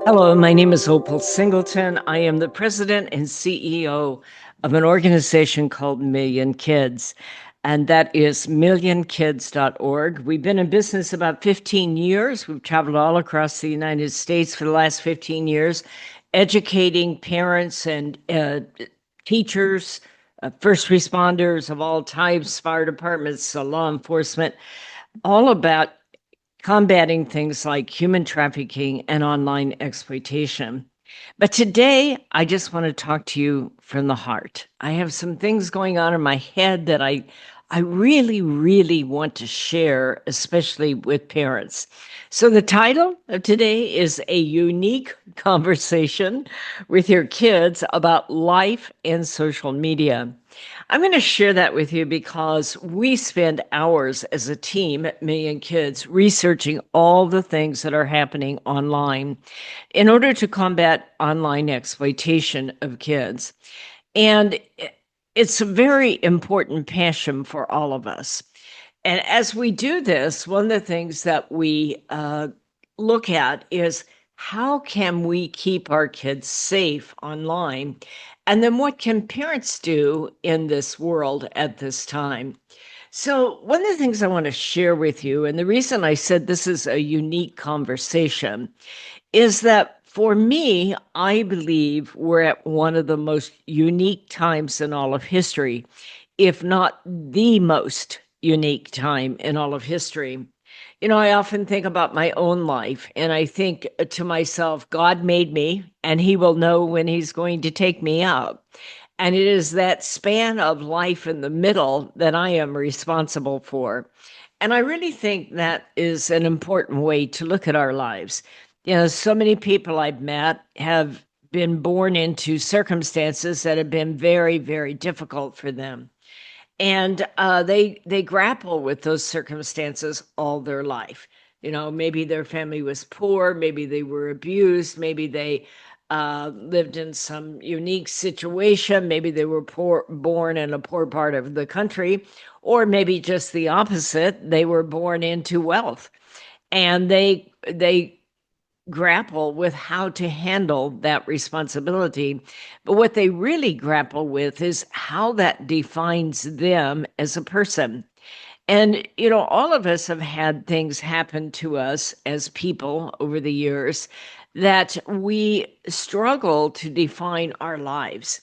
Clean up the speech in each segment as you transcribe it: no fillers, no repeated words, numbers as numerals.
Hello, my name is Opal Singleton. I am the president and CEO of an organization called Million Kids, and that is millionkids.org. We've been in business about 15 years. We've traveled all across the United States for the last 15 years, educating parents and teachers, first responders of all types, fire departments, law enforcement, all about combating things like human trafficking and online exploitation. But today, I just want to talk to you from the heart. I have some things going on in my head that I really, really want to share, especially with parents. So, the title of today is A Unique Conversation with Your Kids About Life and Social Media. I'm going to share that with you because we spend hours as a team at Million Kids researching all the things that are happening online in order to combat online exploitation of kids. And it's a very important passion for all of us. And as we do this, one of the things that we look at is how can we keep our kids safe online? And then what can parents do in this world at this time? So, one of the things I want to share with you, and the reason I said this is a unique conversation, is that for me, I believe we're at one of the most unique times in all of history, if not the most unique time in all of history. I often think about my own life and I think to myself, God made me and he will know when he's going to take me out. And it is that span of life in the middle that I am responsible for. And I really think that is an important way to look at our lives. So many people I've met have been born into circumstances that have been very, very difficult for them. And they grapple with those circumstances all their life. Maybe their family was poor, maybe they were abused, maybe they lived in some unique situation, maybe they were born in a poor part of the country, or maybe just the opposite, they were born into wealth, and they grapple with how to handle that responsibility. But what they really grapple with is how that defines them as a person. And, all of us have had things happen to us as people over the years that we struggle to define our lives.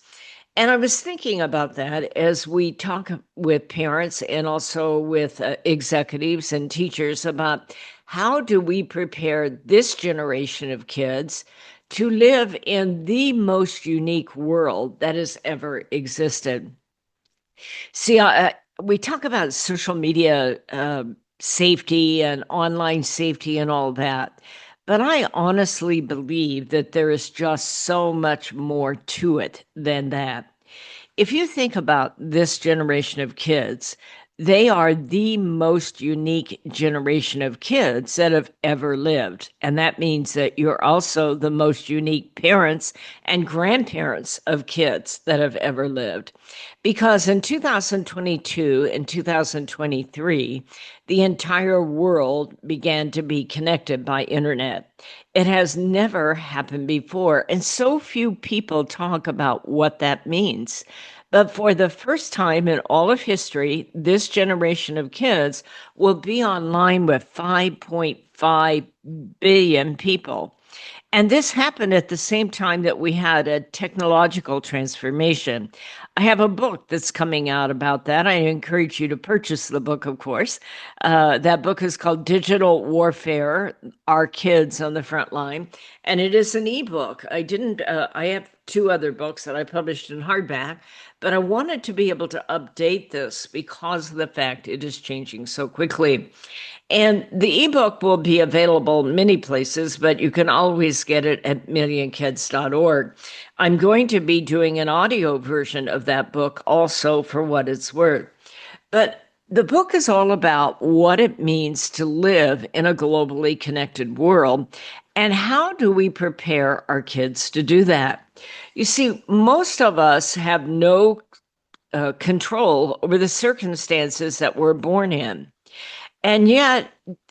And I was thinking about that as we talk with parents and also with executives and teachers about how do we prepare this generation of kids to live in the most unique world that has ever existed. See, we talk about social media safety and online safety and all that. But I honestly believe that there is just so much more to it than that. If you think about this generation of kids, they are the most unique generation of kids that have ever lived. And that means that you're also the most unique parents and grandparents of kids that have ever lived. Because in 2022 and 2023, the entire world began to be connected by internet. It has never happened before. And so few people talk about what that means. But for the first time in all of history, this generation of kids will be online with 5.5 billion people. And this happened at the same time that we had a technological transformation. I have a book that's coming out about that. I encourage you to purchase the book, of course. That book is called Digital Warfare, Our Kids on the Front Line. And it is an ebook. I have two other books that I published in hardback, but I wanted to be able to update this because of the fact it is changing so quickly. And the ebook will be available many places, but you can always get it at millionkids.org. I'm going to be doing an audio version of that book also for what it's worth. But the book is all about what it means to live in a globally connected world and how do we prepare our kids to do that. You see, most of us have no control over the circumstances that we're born in. And yet,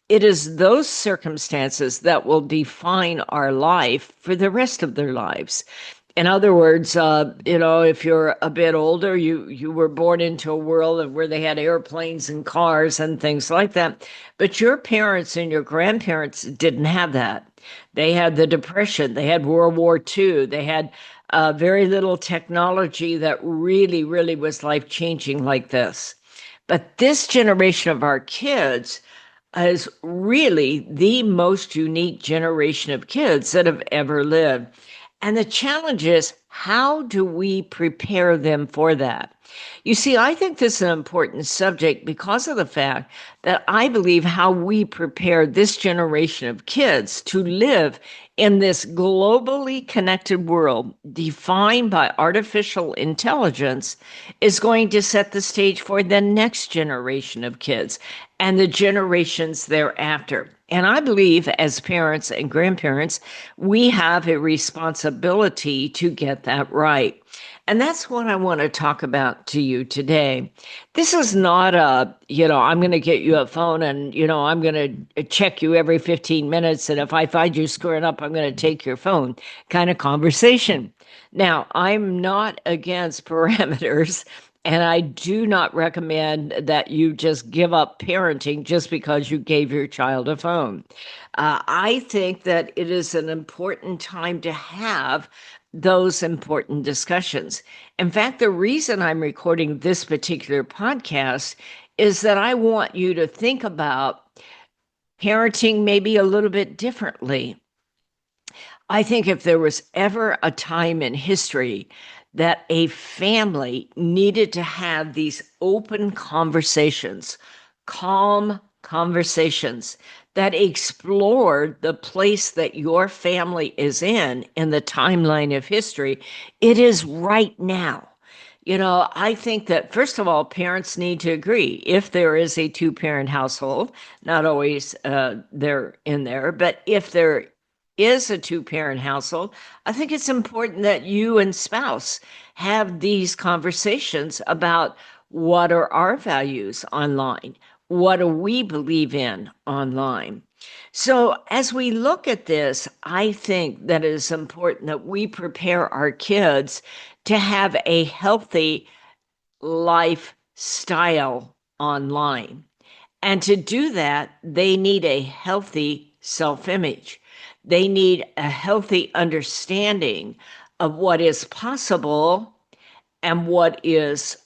it is those circumstances that will define our life for the rest of their lives. In other words, if you're a bit older, you were born into a world where they had airplanes and cars and things like that. But your parents and your grandparents didn't have that. They had the Depression, they had World War II, they had very little technology that really, really was life changing like this. But this generation of our kids is really the most unique generation of kids that have ever lived. And the challenge is, how do we prepare them for that? You see, I think this is an important subject because of the fact that I believe how we prepare this generation of kids to live in this globally connected world defined by artificial intelligence is going to set the stage for the next generation of kids and the generations thereafter. And I believe as parents and grandparents, we have a responsibility to get that right. And that's what I want to talk about to you today. This is not I'm going to get you a phone and, I'm going to check you every 15 minutes. And if I find you screwing up, I'm going to take your phone kind of conversation. Now, I'm not against parameters. And I do not recommend that you just give up parenting just because you gave your child a phone. I think that it is an important time to have those important discussions. In fact, the reason I'm recording this particular podcast is that I want you to think about parenting maybe a little bit differently. I think if there was ever a time in history that a family needed to have these open conversations, calm conversations that explored the place that your family is in the timeline of history, it is right now. I think that first of all, parents need to agree if there is a two-parent household, not always they're in there, but if there is a two-parent household, I think it's important that you and spouse have these conversations about what are our values online? What do we believe in online? So, as we look at this, I think that it is important that we prepare our kids to have a healthy lifestyle online. And to do that, they need a healthy self image. They need a healthy understanding of what is possible and what is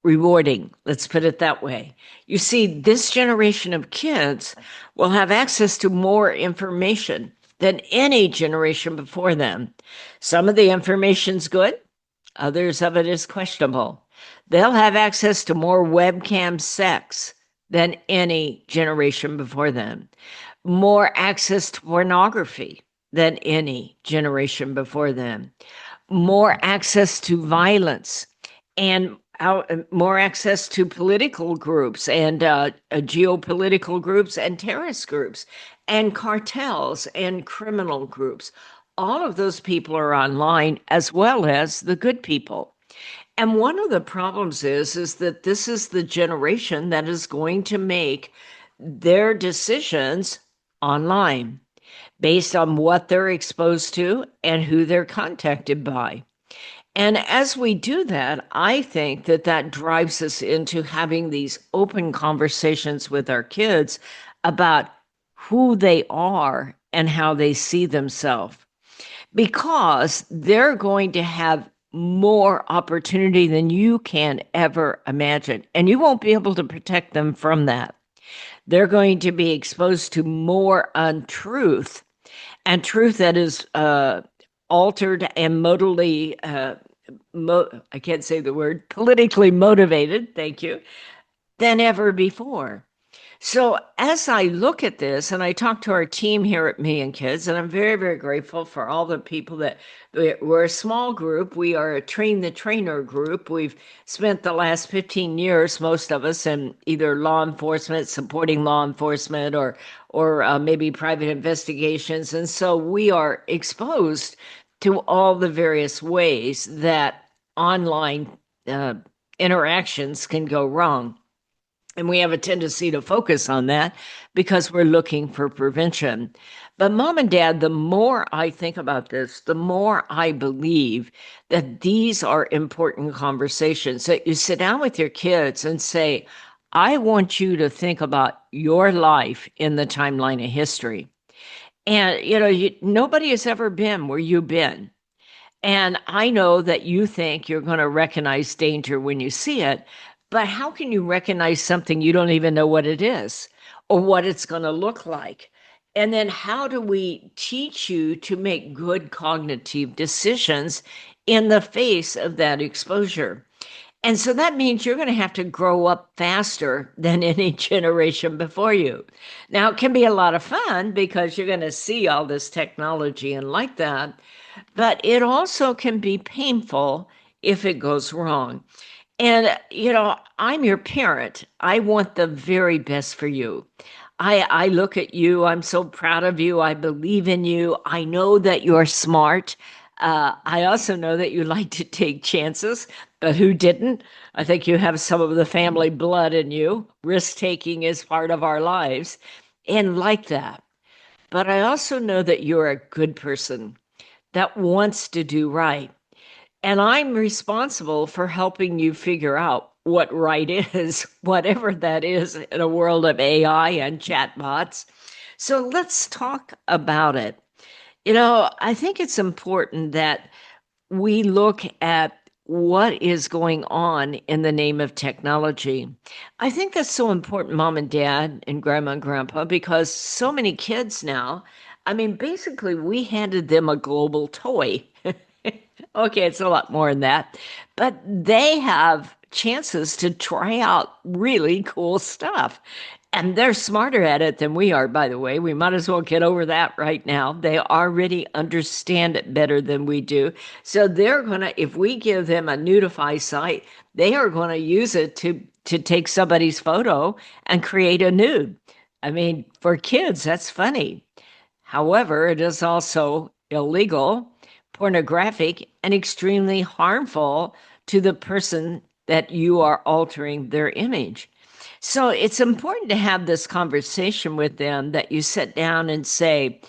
rewarding. Let's put it that way. You see, this generation of kids will have access to more information than any generation before them. Some of the information's good, others of it is questionable. They'll have access to more webcam sex than any generation before them, more access to pornography than any generation before them, more access to violence, and more access to political groups and geopolitical groups and terrorist groups and cartels and criminal groups. All of those people are online as well as the good people. And one of the problems is that this is the generation that is going to make their decisions online based on what they're exposed to and who they're contacted by. And as we do that, I think that that drives us into having these open conversations with our kids about who they are and how they see themselves, because they're going to have more opportunity than you can ever imagine. And you won't be able to protect them from that. They're going to be exposed to more untruth and truth that is altered and modally, I can't say the word, politically motivated, thank you, than ever before. So as I look at this and I talk to our team here at Me and Kids, and I'm very, very grateful for all the people that we're a small group. We are a train the trainer group. We've spent the last 15 years, most of us, in either law enforcement, supporting law enforcement, or maybe private investigations. And so we are exposed to all the various ways that online interactions can go wrong. And we have a tendency to focus on that because we're looking for prevention. But mom and dad, the more I think about this, the more I believe that these are important conversations that you sit down with your kids and say, I want you to think about your life in the timeline of history. And, nobody has ever been where you've been. And I know that you think you're going to recognize danger when you see it, but how can you recognize something you don't even know what it is or what it's going to look like? And then how do we teach you to make good cognitive decisions in the face of that exposure? And so that means you're going to have to grow up faster than any generation before you. Now, it can be a lot of fun because you're going to see all this technology and like that, but it also can be painful if it goes wrong. And, I'm your parent. I want the very best for you. I look at you. I'm so proud of you. I believe in you. I know that you're smart. I also know that you like to take chances, but who didn't? I think you have some of the family blood in you. Risk taking is part of our lives and like that. But I also know that you're a good person that wants to do right. And I'm responsible for helping you figure out what right is, whatever that is in a world of AI and chatbots. So let's talk about it. I think it's important that we look at what is going on in the name of technology. I think that's so important, mom and dad and grandma and grandpa, because so many kids now, I mean, basically, we handed them a global toy. Okay, it's a lot more than that, but they have chances to try out really cool stuff. And they're smarter at it than we are, by the way. We might as well get over that right now. They already understand it better than we do. So they're going to, if we give them a nudify site, they are going to use it to take somebody's photo and create a nude. I mean, for kids, that's funny. However, it is also illegal, pornographic, and extremely harmful to the person that you are altering their image. So it's important to have this conversation with them that you sit down and say,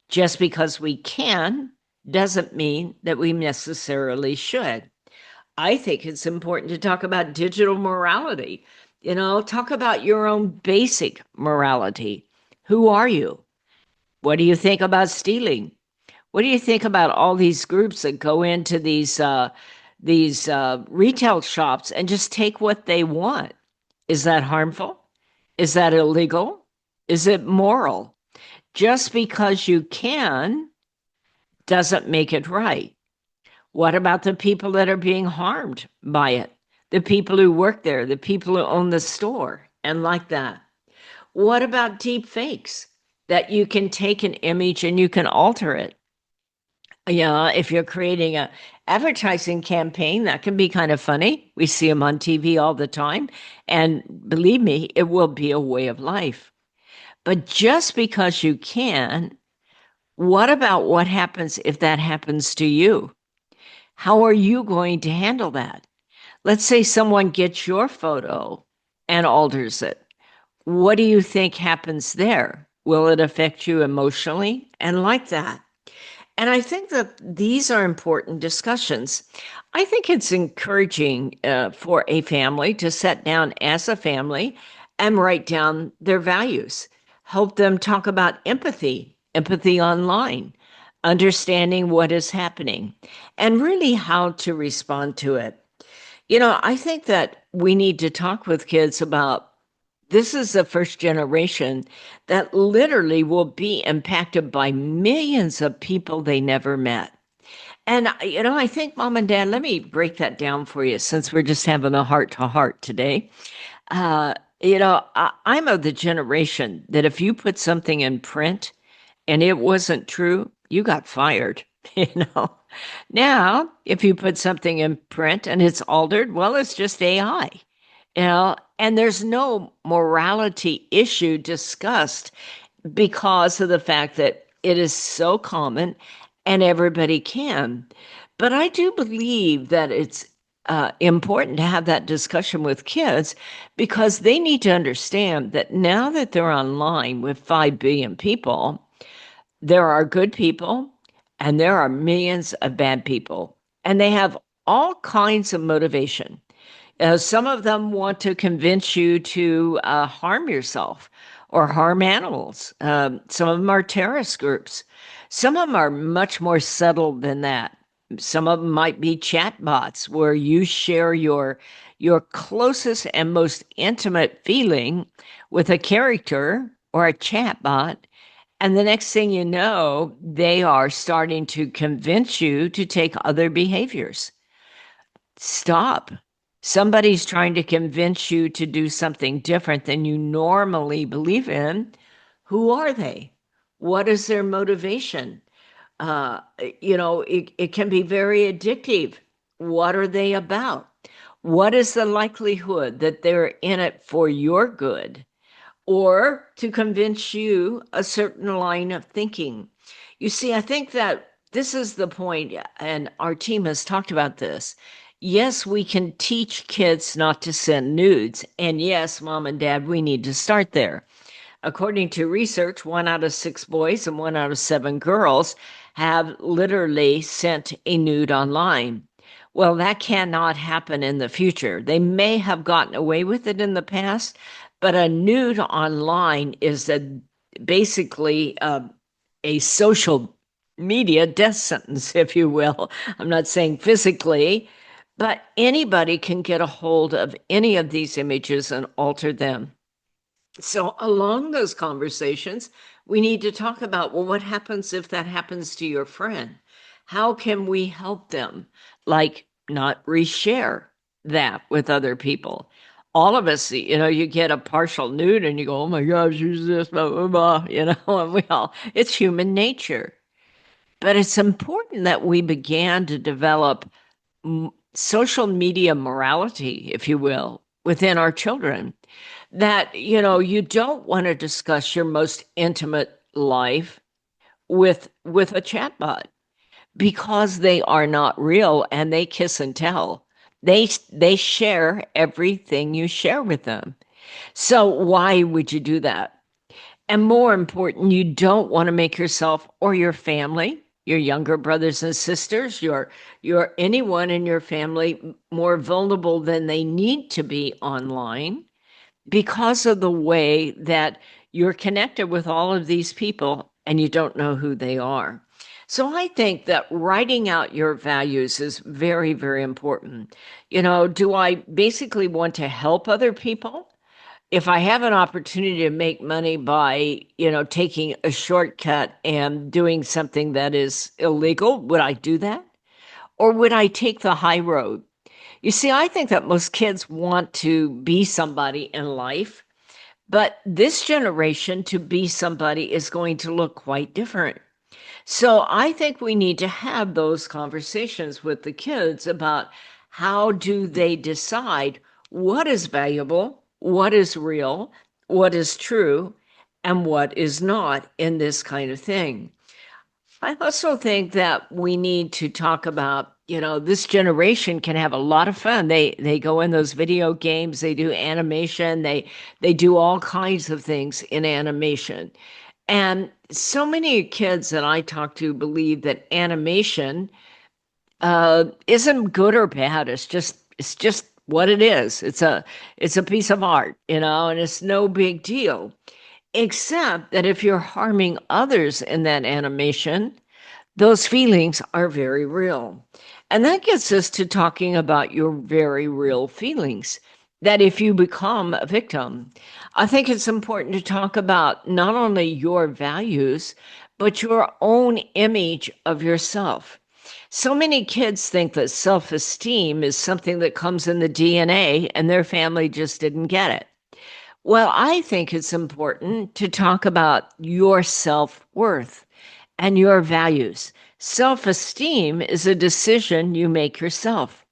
just because we can doesn't mean that we necessarily should. I think it's important to talk about digital morality. Talk about your own basic morality. Who are you? What do you think about stealing? What do you think about all these groups that go into these retail shops and just take what they want? Is that harmful? Is that illegal? Is it moral? Just because you can doesn't make it right. What about the people that are being harmed by it? The people who work there, the people who own the store, and like that. What about deep fakes? That you can take an image and you can alter it. Yeah, if you're creating a advertising campaign, that can be kind of funny. We see them on TV all the time, and believe me, it will be a way of life. But just because you can, what about what happens if that happens to you? How are you going to handle that? Let's say someone gets your photo and alters it. What do you think happens there? Will it affect you emotionally and like that? And I think that these are important discussions. I think it's encouraging for a family to sit down as a family and write down their values, help them talk about empathy, empathy online, understanding what is happening, and really how to respond to it. I think that we need to talk with kids about this is the first generation that literally will be impacted by millions of people they never met. And, I think mom and dad, let me break that down for you since we're just having a heart to heart today. I'm of the generation that if you put something in print and it wasn't true, you got fired. You know, now if you put something in print and it's altered, well, it's just AI. And there's no morality issue discussed because of the fact that it is so common and everybody can. But I do believe that it's important to have that discussion with kids because they need to understand that now that they're online with 5 billion people, there are good people and there are millions of bad people, and they have all kinds of motivation. Some of them want to convince you to harm yourself or harm animals. Some of them are terrorist groups. Some of them are much more subtle than that. Some of them might be chat bots where you share your closest and most intimate feeling with a character or a chat bot. And the next thing you know, they are starting to convince you to take other behaviors. Stop. Somebody's trying to convince you to do something different than you normally believe in. Who are they? What is their motivation? Uh, it can be very addictive. What are they about? What is the likelihood that they're in it for your good or to convince you a certain line of thinking? You see, I think that this is the point, and our team has talked about this. Yes, we can teach kids not to send nudes. And yes, mom and dad, we need to start there. According to research, 1 out of 6 boys and 1 out of 7 girls have literally sent a nude online. Well, that cannot happen in the future. They may have gotten away with it in the past, but a nude online is basically a social media death sentence, if you will. I'm not saying physically, but anybody can get a hold of any of these images and alter them. So, along those conversations, we need to talk about, well, what happens if that happens to your friend? How can we help them? Like, not reshare that with other people. All of us, you get a partial nude and you go, oh my gosh, who's this? Blah, blah, blah, and it's human nature. But it's important that we began to develop social media morality, if you will, within our children. That, you don't want to discuss your most intimate life with a chatbot because they are not real and they kiss and tell. They share everything you share with them. So why would you do that? And more important, you don't want to make yourself or your family, your younger brothers and sisters, your anyone in your family more vulnerable than they need to be online because of the way that you're connected with all of these people and you don't know who they are. So I think that writing out your values is very, very important. Do I basically want to help other people? If I have an opportunity to make money by, taking a shortcut and doing something that is illegal, would I do that? Or would I take the high road? You see, I think that most kids want to be somebody in life, but this generation to be somebody is going to look quite different. So I think we need to have those conversations with the kids about how do they decide what is valuable, what is real, what is true, and what is not in this kind of thing. I also think that we need to talk about, this generation can have a lot of fun. They go in those video games, they do animation, they do all kinds of things in animation. And so many kids that I talk to believe that animation isn't good or bad. It's just what it is. It's a piece of art, and it's no big deal. Except that if you're harming others in that animation, those feelings are very real. And that gets us to talking about your very real feelings. That if you become a victim, I think it's important to talk about not only your values, but your own image of yourself. So many kids think that self esteem is something that comes in the DNA and their family just didn't get it. Well, I think it's important to talk about your self worth and your values. Self esteem is a decision you make yourself.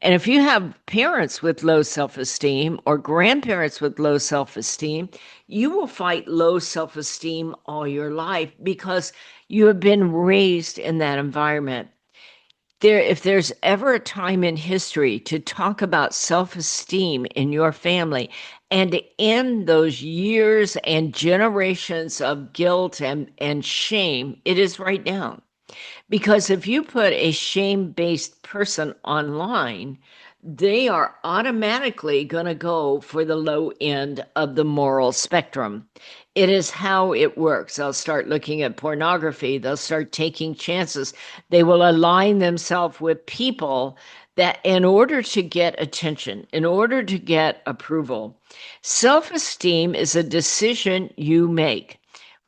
And if you have parents with low self esteem or grandparents with low self esteem, you will fight low self esteem all your life because you have been raised in that environment. if there's ever a time in history to talk about self-esteem in your family and to end those years and generations of guilt and shame, it is right now. Because if you put a shame-based person online, they are automatically going to go for the low end of the moral spectrum. It is how it works. They'll start looking at pornography. They'll start taking chances. They will align themselves with people that, in order to get attention, in order to get approval, self-esteem is a decision you make.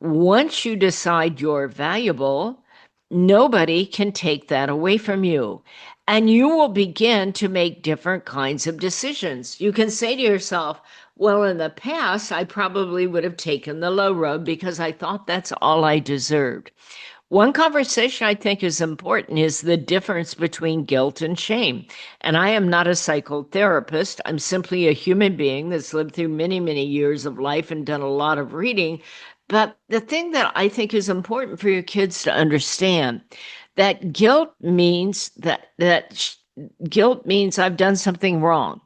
Once you decide you're valuable, nobody can take that away from you. And you will begin to make different kinds of decisions. You can say to yourself, well, in the past, I probably would have taken the low road because I thought that's all I deserved. One conversation I think is important is the difference between guilt and shame. And I am not a psychotherapist. I'm simply a human being that's lived through many, many years of life and done a lot of reading. But the thing that I think is important for your kids to understand that guilt means I've done something wrong.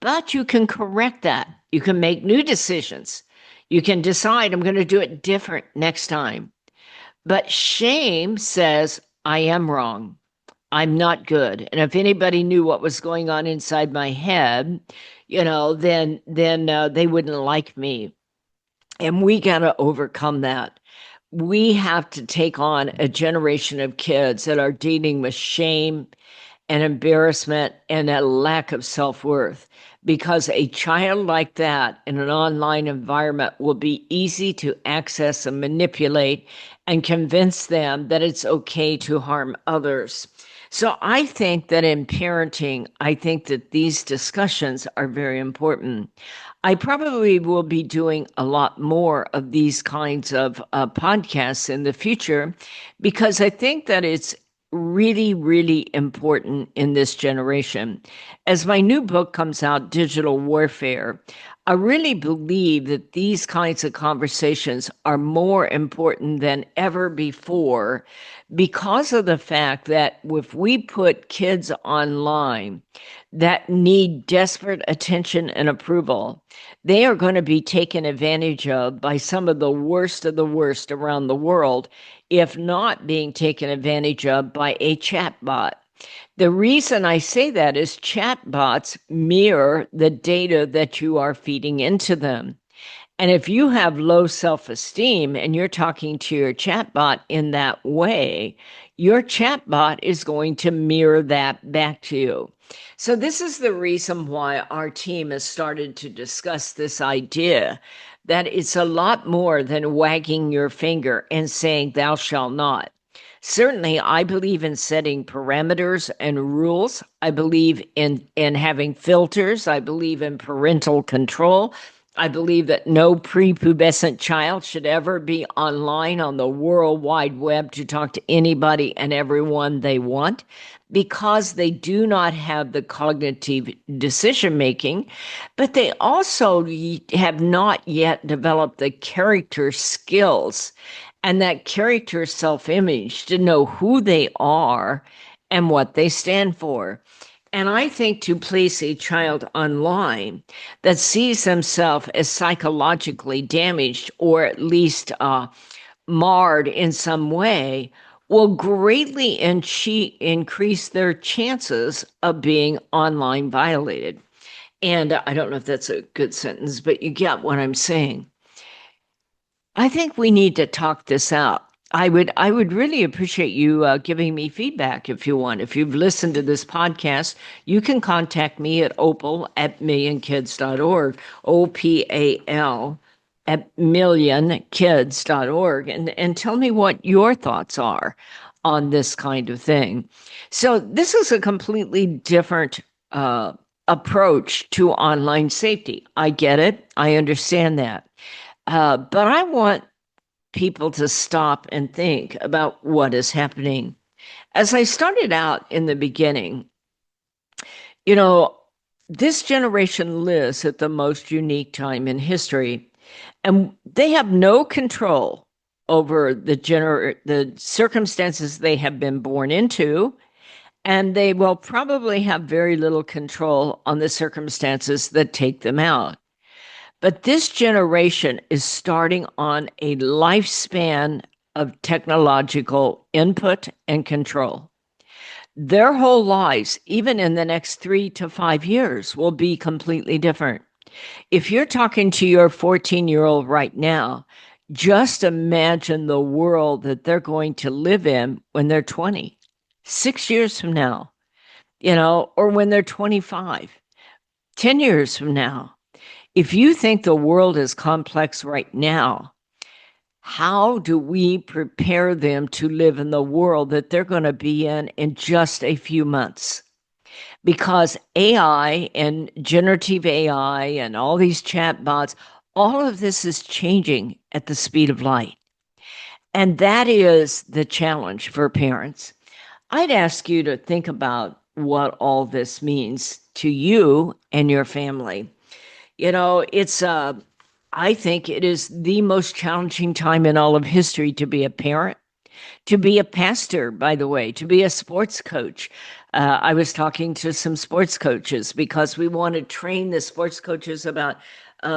But you can correct that. You can make new decisions. You can decide I'm going to do it different next time. But shame says, I am wrong. I'm not good. And if anybody knew what was going on inside my head, then they wouldn't like me. And we got to overcome that. We have to take on a generation of kids that are dealing with shame and embarrassment and a lack of self-worth, because a child like that in an online environment will be easy to access and manipulate and convince them that it's okay to harm others. So I think that in parenting, I think that these discussions are very important. I probably will be doing a lot more of these kinds of podcasts in the future because I think that it's really, really important in this generation. As my new book comes out, Digital Warfare, I really believe that these kinds of conversations are more important than ever before because of the fact that if we put kids online that need desperate attention and approval, they are going to be taken advantage of by some of the worst around the world, if not being taken advantage of by a chatbot. The reason I say that is chatbots mirror the data that you are feeding into them. And if you have low self-esteem and you're talking to your chatbot in that way, your chatbot is going to mirror that back to you. So this is the reason why our team has started to discuss this idea that it's a lot more than wagging your finger and saying thou shalt not. Certainly, I believe in setting parameters and rules. I believe in having filters. I believe in parental control. I believe that no prepubescent child should ever be online on the World Wide Web to talk to anybody and everyone they want, because they do not have the cognitive decision making, but they also have not yet developed the character skills and that character self-image to know who they are and what they stand for. And I think to place a child online that sees themselves as psychologically damaged or at least marred in some way will greatly increase their chances of being online violated. And I don't know if that's a good sentence, but you get what I'm saying. I think we need to talk this out. I would really appreciate you giving me feedback if you want. If you've listened to this podcast, you can contact me at opal@millionkids.org, OPAL at millionkids.org, and tell me what your thoughts are on this kind of thing. So this is a completely different approach to online safety. I get it. I understand that. But I want people to stop and think about what is happening. As I started out in the beginning, you know, this generation lives at the most unique time in history, and they have no control over the circumstances they have been born into, and they will probably have very little control on the circumstances that take them out. But this generation is starting on a lifespan of technological input and control. Their whole lives, even in the next 3 to 5 years, will be completely different. If you're talking to your 14-year-old right now, just imagine the world that they're going to live in when they're 20, 6 years from now, or when they're 25, 10 years from now. If you think the world is complex right now, how do we prepare them to live in the world that they're going to be in just a few months? Because AI and generative AI and all these chat bots, all of this is changing at the speed of light. And that is the challenge for parents. I'd ask you to think about what all this means to you and your family. I think it is the most challenging time in all of history to be a parent, to be a pastor, by the way, to be a sports coach. I was talking to some sports coaches because we want to train the sports coaches about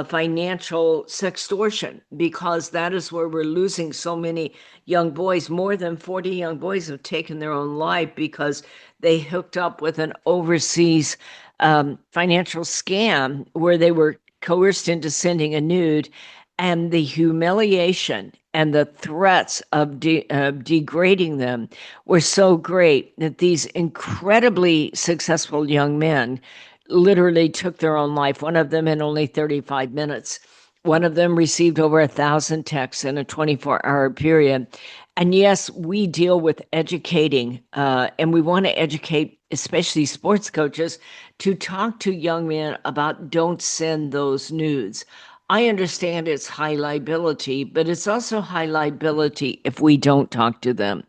financial sextortion, because that is where we're losing so many young boys. More than 40 young boys have taken their own life because they hooked up with an overseas financial scam where they were coerced into sending a nude, and the humiliation and the threats of degrading them were so great that these incredibly successful young men literally took their own life. One of them in only 35 minutes. One of them received over 1,000 texts in a 24-hour period. And yes, we deal with educating, and we want to educate, especially sports coaches, to talk to young men about don't send those nudes. I understand it's high liability, but it's also high liability if we don't talk to them.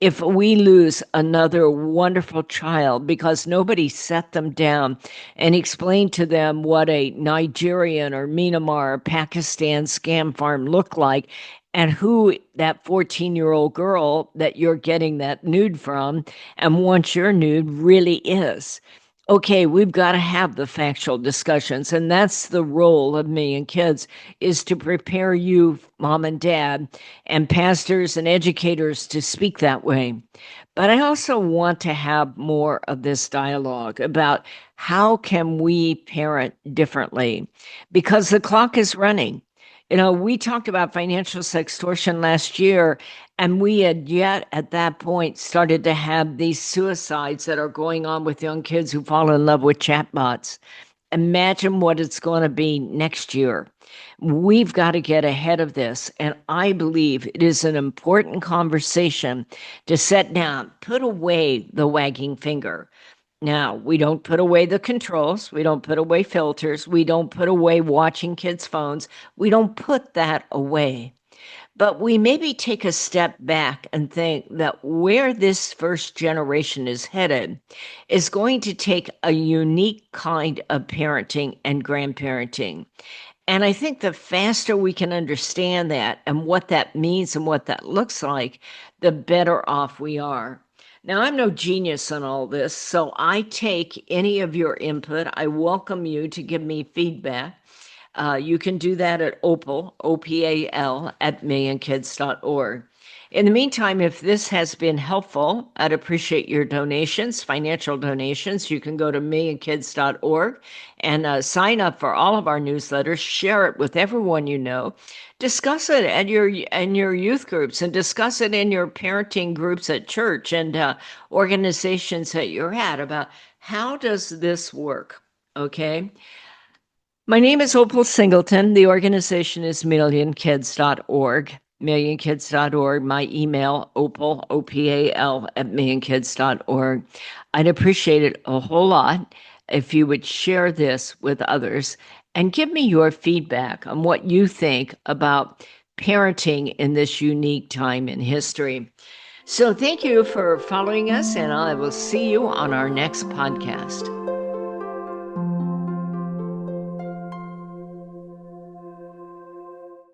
If we lose another wonderful child because nobody set them down and explained to them what a Nigerian or Myanmar or Pakistan scam farm looked like, and who that 14-year-old girl that you're getting that nude from and wants your nude really is. Okay, we've got to have the factual discussions, and that's the role of me and kids, is to prepare you, mom and dad, and pastors and educators to speak that way. But I also want to have more of this dialogue about how can we parent differently, because the clock is running. We talked about financial sextortion last year, and we had yet at that point started to have these suicides that are going on with young kids who fall in love with chatbots. Imagine what it's going to be next year. We've got to get ahead of this. And I believe it is an important conversation to set down, put away the wagging finger. Now, we don't put away the controls. We don't put away filters. We don't put away watching kids' phones. We don't put that away. But we maybe take a step back and think that where this first generation is headed is going to take a unique kind of parenting and grandparenting. And I think the faster we can understand that and what that means and what that looks like, the better off we are. Now, I'm no genius on all this, so I take any of your input. I welcome you to give me feedback. You can do that at opal, OPAL, at millionkids.org. In the meantime, if this has been helpful, I'd appreciate your donations, financial donations. You can go to millionkids.org and sign up for all of our newsletters, share it with everyone you know, discuss it at your youth groups, and discuss it in your parenting groups at church and organizations that you're at about how does this work, okay? My name is Opal Singleton. The organization is millionkids.org. Millionkids.org. My email, opal, OPAL, at millionkids.org. I'd appreciate it a whole lot if you would share this with others and give me your feedback on what you think about parenting in this unique time in history. So thank you for following us, and I will see you on our next podcast.